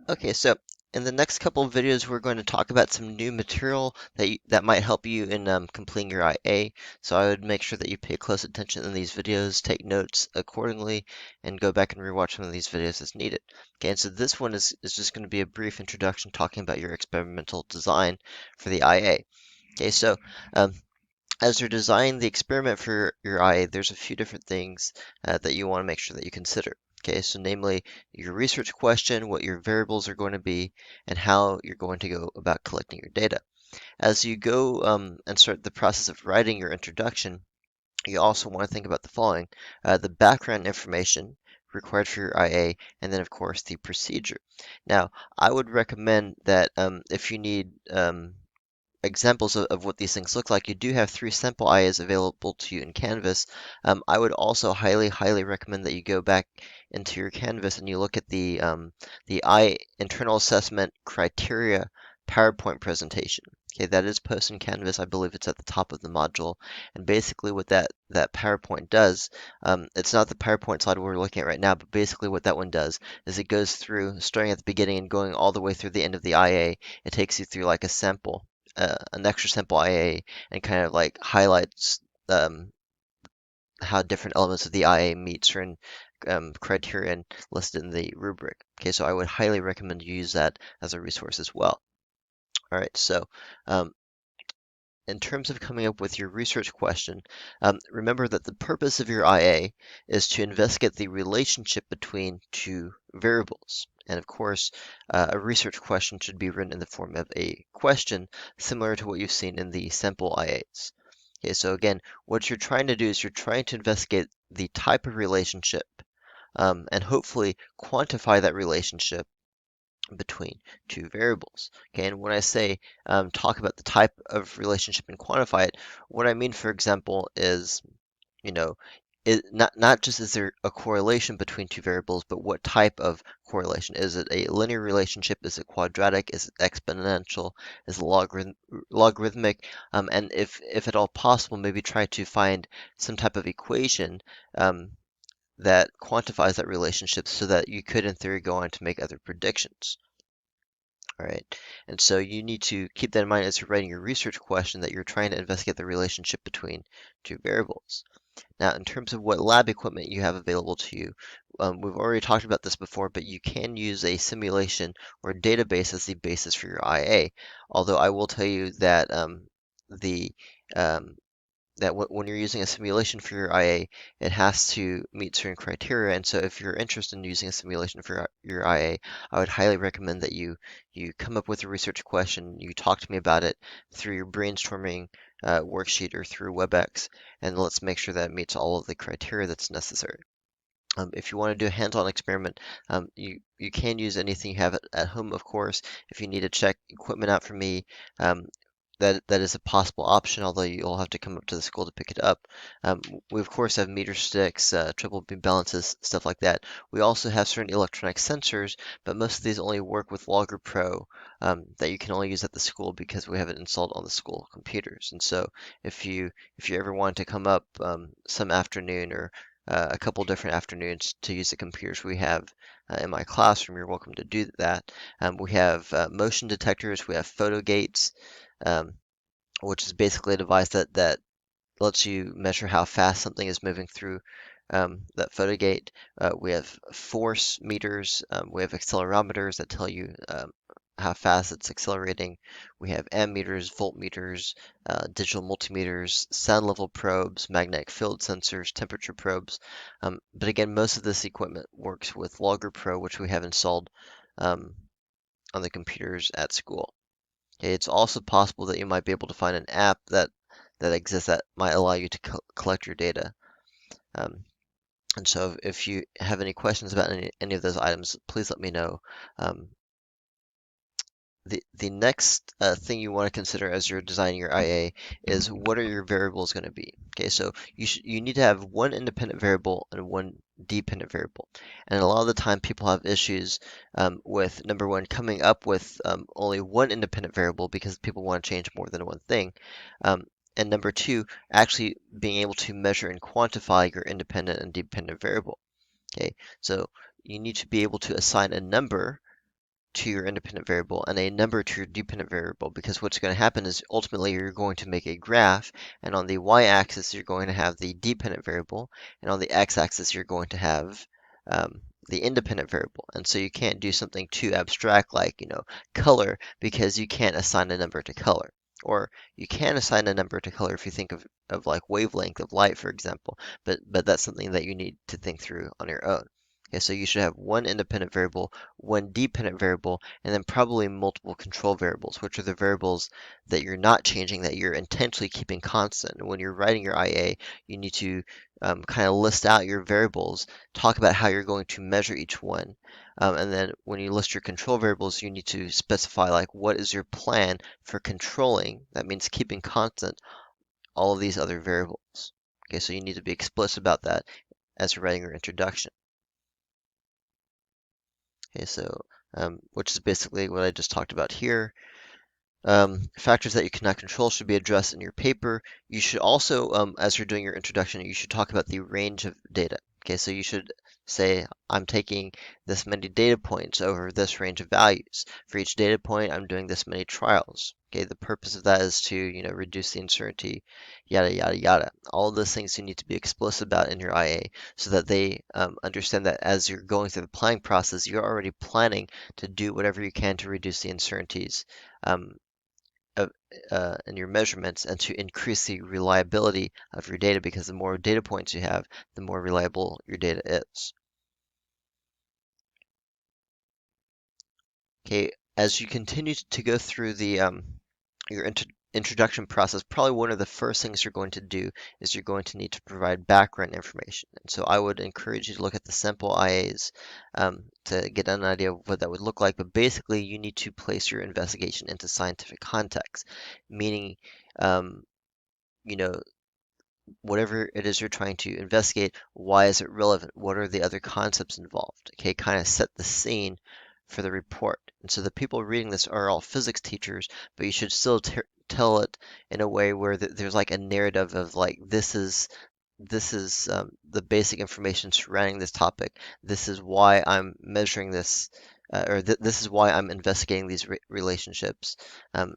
Okay, so in the next couple of videos, we're going to talk about some new material that might help you in completing your IA. So I would make sure that you pay close attention in these videos, take notes accordingly, and go back and rewatch some of these videos as needed. Okay, and so this one is just going to be a brief introduction talking about your experimental design for the IA. Okay, so um, as you're designing the experiment for your IA, there's a few different things that you want to make sure that you consider. Okay, so namely your research question, what your variables are going to be, and how you're going to go about collecting your data. As you go and start the process of writing your introduction, you also want to think about the following: the background information required for your IA, and then, of course, the procedure. Now, I would recommend that if you need examples of what these things look like, you do have 3 sample IAs available to you in Canvas. I would also highly recommend that you go back into your Canvas and you look at the I internal assessment criteria PowerPoint presentation. Okay, that is posted in Canvas. I believe it's at the top of the module. And basically, what that PowerPoint does, it's not the PowerPoint slide we're looking at right now, but basically what that one does is it goes through, starting at the beginning and going all the way through the end of the IA. It takes you through like a sample an extra simple IA and kind of like highlights how different elements of the IA meet certain criteria listed in the rubric. Okay, so I would highly recommend you use that as a resource as well. All right, so um, in terms of coming up with your research question, remember that the purpose of your IA is to investigate the relationship between 2 variables. And of course, a research question should be written in the form of a question, similar to what you've seen in the simple IAs. Okay, so again, what you're trying to do is you're trying to investigate the type of relationship and hopefully quantify that relationship between 2 variables. Okay, and when I say talk about the type of relationship and quantify it, what I mean, for example, is, you know, not just is there a correlation between 2 variables, but what type of correlation? Is it a linear relationship? Is it quadratic? Is it exponential? Is it logarithmic? And if at all possible, maybe try to find some type of equation um, that quantifies that relationship so that you could, in theory, go on to make other predictions. All right. And so you need to keep that in mind as you're writing your research question that you're trying to investigate the relationship between 2 variables. Now, in terms of what lab equipment you have available to you, we've already talked about this before, but you can use a simulation or a database as the basis for your IA. Although I will tell you that the um, that when you're using a simulation for your IA, it has to meet certain criteria. And so if you're interested in using a simulation for your IA, I would highly recommend that you come up with a research question, you talk to me about it through your brainstorming worksheet or through WebEx, and let's make sure that it meets all of the criteria that's necessary. If you want to do a hands-on experiment, you can use anything you have at home, of course. If you need to check equipment out for me, um, that is a possible option, although you'll have to come up to the school to pick it up. We of course have meter sticks, triple beam balances, stuff like that. We also have certain electronic sensors, but most of these only work with Logger Pro that you can only use at the school because we have it installed on the school computers. And so if you ever want to come up some afternoon or a couple different afternoons to use the computers we have in my classroom, you're welcome to do that. We have motion detectors, we have photo gates, um, which is basically a device that lets you measure how fast something is moving through that photo gate. We have force meters, we have accelerometers that tell you how fast it's accelerating. We have ammeters, voltmeters, digital multimeters, sound level probes, magnetic field sensors, temperature probes. But again, most of this equipment works with Logger Pro, which we have installed um, on the computers at school. Okay, it's also possible that you might be able to find an app that exists that might allow you to collect your data. Um, and so if you have any questions about any of those items, please let me know. Um, the next thing you want to consider as you're designing your IA is what are your variables going to be? Okay, so you need to have one independent variable and one dependent variable. And a lot of the time people have issues with number one, coming up with only one independent variable because people want to change more than one thing. Um, and number two, actually being able to measure and quantify your independent and dependent variable. Okay, so you need to be able to assign a number to your independent variable and a number to your dependent variable, because what's going to happen is ultimately you're going to make a graph, and on the y-axis you're going to have the dependent variable, and on the x-axis you're going to have the independent variable. And so you can't do something too abstract like, color, because you can't assign a number to color. Or you can assign a number to color if you think of like wavelength of light, for example, but that's something that you need to think through on your own. Okay, so you should have one independent variable, one dependent variable, and then probably multiple control variables, which are the variables that you're not changing, that you're intentionally keeping constant. And when you're writing your IA, you need to kind of list out your variables, talk about how you're going to measure each one. And then when you list your control variables, you need to specify like what is your plan for controlling, that means keeping constant, all of these other variables. Okay, so you need to be explicit about that as you're writing your introduction. Okay, so which is basically what I just talked about here. Factors that you cannot control should be addressed in your paper. You should also, as you're doing your introduction, you should talk about the range of data. Okay, so you should say, I'm taking this many data points over this range of values. For each data point, I'm doing this many trials. Okay, the purpose of that is to, reduce the uncertainty, yada, yada, yada. All of those things you need to be explicit about in your IA so that they understand that as you're going through the planning process, you're already planning to do whatever you can to reduce the uncertainties. Um, of, in your measurements and to increase the reliability of your data, because the more data points you have, the more reliable your data is. Okay, as you continue to go through the your introduction process, probably one of the first things you're going to do is you're going to need to provide background information. And so I would encourage you to look at the simple IAs to get an idea of what that would look like. But basically, you need to place your investigation into scientific context, meaning, um, you know, whatever it is you're trying to investigate, why is it relevant? What are the other concepts involved? Okay, kind of set the scene for the report. And so the people reading this are all physics teachers, but you should still tell it in a way where there's like a narrative of like this is the basic information surrounding this topic. This is why I'm measuring this, or this is why I'm investigating these relationships.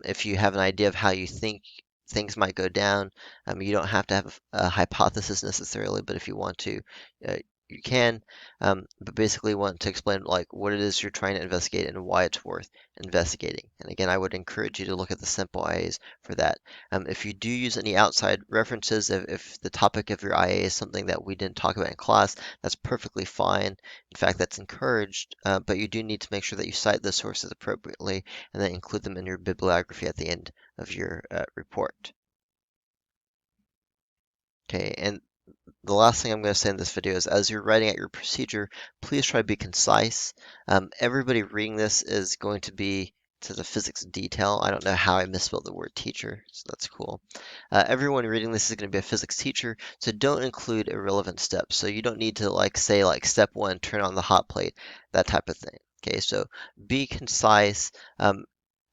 If you have an idea of how you think things might go down, you don't have to have a hypothesis necessarily, but if you want to, uh, you can. But basically, want to explain like what it is you're trying to investigate and why it's worth investigating. And again, I would encourage you to look at the simple IAs for that. If you do use any outside references, if the topic of your IA is something that we didn't talk about in class, that's perfectly fine. In fact, that's encouraged, but you do need to make sure that you cite those sources appropriately and then include them in your bibliography at the end of your report. Okay, and the last thing I'm going to say in this video is as you're writing out your procedure, please try to be concise. Everybody reading this is going to be to the physics detail. I don't know how I misspelled the word teacher, so that's cool. Everyone reading this is going to be a physics teacher, so don't include irrelevant steps. So you don't need to like say like step one, turn on the hot plate, that type of thing. Okay, so be concise.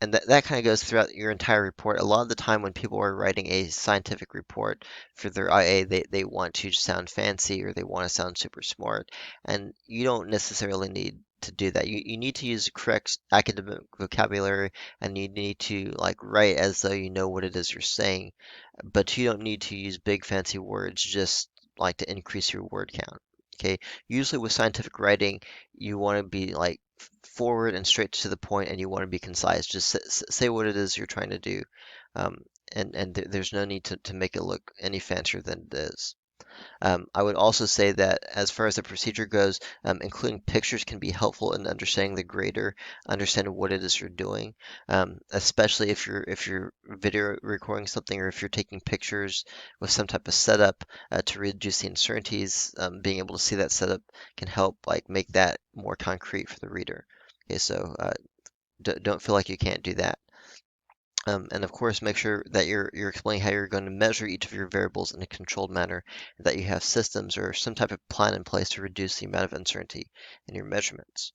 And that kind of goes throughout your entire report. A lot of the time when people are writing a scientific report for their IA, they want to sound fancy or they want to sound super smart. And you don't necessarily need to do that. You need to use correct academic vocabulary, and you need to like write as though you know what it is you're saying. But you don't need to use big fancy words just like to increase your word count. Okay, usually with scientific writing, you want to be like forward and straight to the point, and you want to be concise. Just say what it is you're trying to do, um, and there's no need to make it look any fancier than it is. I would also say that as far as the procedure goes, including pictures can be helpful in understanding the grader, understanding what it is you're doing, especially if you're video recording something or if you're taking pictures with some type of setup to reduce the uncertainties. Being able to see that setup can help like make that more concrete for the reader. Okay, so don't feel like you can't do that. And of course, make sure that you're explaining how you're going to measure each of your variables in a controlled manner, and that you have systems or some type of plan in place to reduce the amount of uncertainty in your measurements.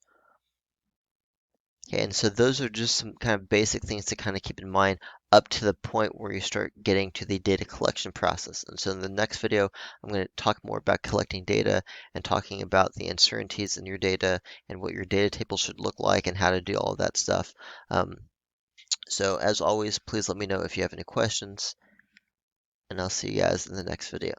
Okay, and so those are just some kind of basic things to kind of keep in mind up to the point where you start getting to the data collection process. And so in the next video, I'm going to talk more about collecting data and talking about the uncertainties in your data and what your data table should look like and how to do all of that stuff. So as always, please let me know if you have any questions, and I'll see you guys in the next video.